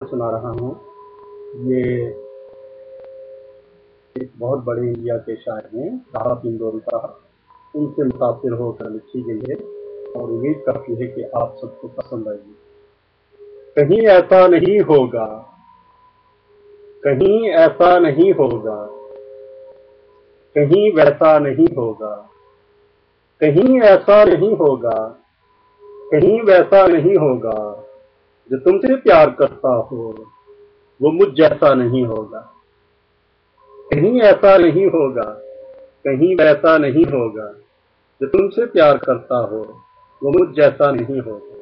سنا رہا ہوں، یہ ایک بہت بڑے انڈیا کے شاعر ہیں راحت اندوری صاحب، ان سے متاثر ہو کر لکھی گئی ہے اور امید کرتی ہے کہ آپ سب کو پسند آئے گی۔ کہیں ایسا نہیں ہوگا، کہیں ایسا نہیں ہوگا، کہیں ویسا نہیں ہوگا، کہیں ایسا نہیں ہوگا، کہیں ویسا نہیں ہوگا، جو تم سے پیار کرتا ہو وہ مجھ جیسا نہیں ہوگا۔ کہیں ایسا نہیں ہوگا، کہیں ویسا نہیں ہوگا، جو تم سے پیار کرتا ہو وہ مجھ جیسا نہیں ہوگا۔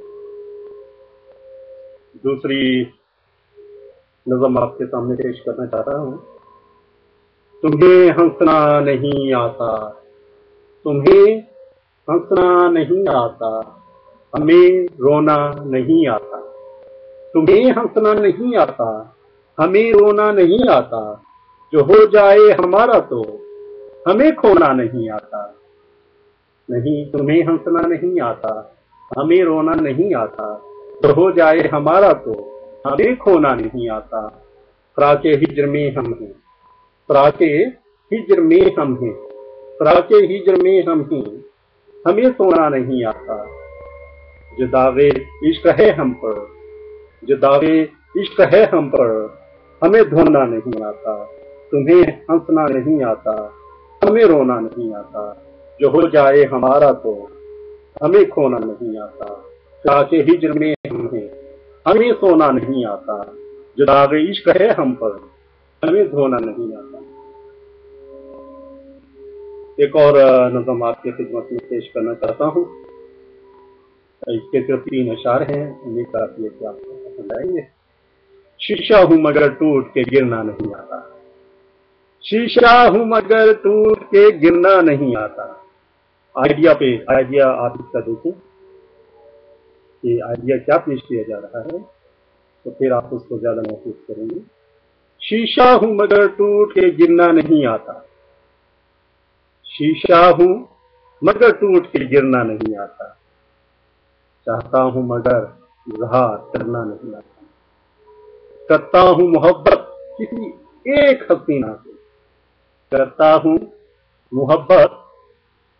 دوسری نظم آپ کے سامنے پیش کرنا چاہتا ہوں۔ تمہیں ہنسنا نہیں آتا، تمہیں ہنسنا نہیں آتا، ہمیں رونا نہیں آتا۔ تمہیں ہنسنا نہیں آتا، ہمیں رونا نہیں آتا، جو ہو جائے ہمارا تو ہمیں کھونا نہیں آتا۔ نہیں، تمہیں ہنسنا نہیں آتا، ہمیں رونا نہیں آتا، جو ہو جائے ہمارا تو ہمیں کھونا نہیں آتا۔ فراق ہجر میں ہم ہیں، فراق ہجر میں ہم ہیں، فراق ہجر میں ہم ہیں، ہمیں سونا نہیں آتا۔ جو دعوے عشق ہے ہم پر، جو دعوے عشق ہے ہم پر، ہمیں دھونا نہیں آتا۔ تمہیں ہنسنا نہیں آتا، ہمیں رونا نہیں آتا، جو ہو جائے ہمارا تو ہمیں کھونا نہیں آتا۔ فراق ہجر میں ہم ہیں، ہمیں سونا نہیں آتا، جو داغ عشق ہے ہم پر، ہمیں دھونا نہیں آتا۔ ایک اور نظم آپ کی خدمت میں پیش کرنا چاہتا ہوں۔ اس کے جو 3 اشعار ہیں، امید کرتی ہے کہ آپ کو پسند آئیں گے۔ شیشہ ہوں مگر ٹوٹ کے گرنا نہیں آتا، شیشہ ہوں مگر ٹوٹ کے گرنا نہیں آتا۔ آئیڈیا آپ اس کا دیکھیں کہ آئیڈیا کیا پیش کیا جا رہا ہے، تو پھر آپ اس کو زیادہ محسوس کریں گے۔ شیشہ ہوں مگر ٹوٹ کے گرنا نہیں آتا، شیشہ ہوں مگر ٹوٹ کے گرنا نہیں آتا، چاہتا ہوں مگر اظہار کرنا نہیں آتا، کرتا ہوں محبت کسی ایک حسینہ سے، کرتا ہوں محبت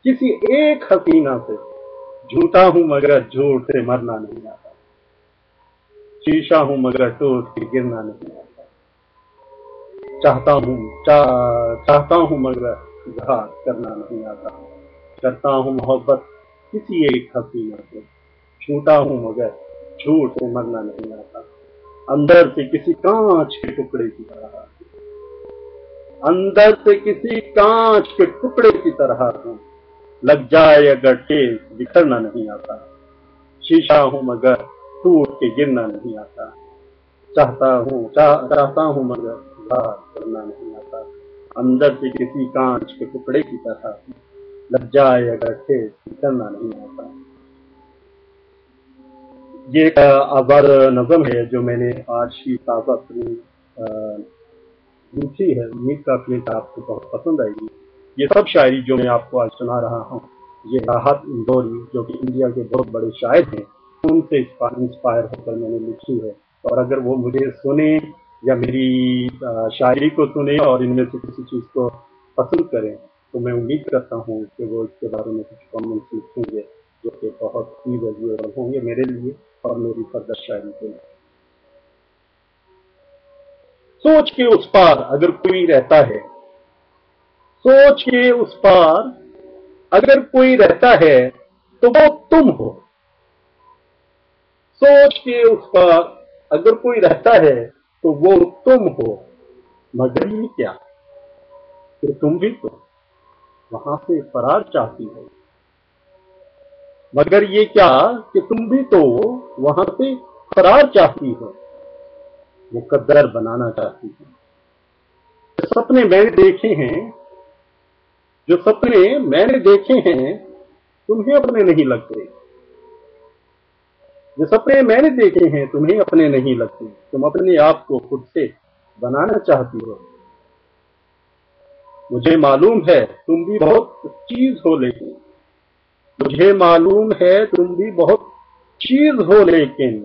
کسی ایک حسینہ سے، جھوٹا ہوں مگر جھوٹ سے مرنا نہیں آتا، شیشہ ہوں مگر ٹوٹ کے گرنا نہیں آتا، چاہتا ہوں مگر اظہار کرنا نہیں آتا، کرتا ہوں محبت کسی ایک حسینہ سے، جھوٹا ہوں مگر جھوٹ سے مرنا نہیں آتا، اندر سے کسی کانچ کے ٹکڑے کی طرح، اندر سے کسی کانچ کے ٹکڑے کی طرح ہوں، لگ جائے اگر ٹھیس بکھرنا نہیں آتا، شیشہ ہوں مگر ٹوٹ کے گرنا نہیں آتا، چاہتا ہوں مگر اظہار کرنا نہیں آتا، اندر سے کسی کانچ کے ٹکڑے کی طرح ہوں، لگ جائے اگر ٹھیس بکھرنا نہیں آتا۔ یہ ایک آزاد نظم ہے جو میں نے آج ہی تازہ لکھی ہے، امید کرتی ہے کہ آپ کو بہت پسند آئے گی۔ یہ سب شاعری جو میں آپ کو آج سنا رہا ہوں، یہ راحت اندوری جو کہ انڈیا کے بہت بڑے شاعر ہیں، ان سے انسپائر ہو کر میں نے لکھی ہے، اور اگر وہ مجھے سنیں یا میری شاعری کو سنیں اور ان میں سے کسی چیز کو پسند کریں، تو میں امید کرتا ہوں کہ وہ اس کے بارے میں کچھ کامنٹس لکھیں گے جو کہ بہت ہی ویلیویبل ہوں گے میرے لیے اور میری فردر شاعری کے لیے۔ سوچ کے اس پار اگر کوئی رہتا ہے، سوچ کے اس پار اگر کوئی رہتا ہے تو وہ تم ہو، سوچ کے اس پار اگر کوئی رہتا ہے تو وہ تم ہو، مگر یہ کیا کہ تم بھی تو وہاں سے فرار چاہتی ہو، مگر یہ کیا کہ تم بھی تو وہاں سے فرار چاہتی ہو، مقدر بنانا چاہتی ہو۔ جو سپنے میں نے دیکھے ہیں، جو سپنے میں نے دیکھے ہیں تمہیں اپنے نہیں لگتے، جو سپنے میں نے دیکھے ہیں تمہیں اپنے نہیں لگتے، تم اپنے آپ کو خود سے بنانا چاہتی ہو۔ مجھے معلوم ہے تم بھی بہت چیز ہو، لیکن مجھے معلوم ہے تم بھی بہت چیز ہو، لیکن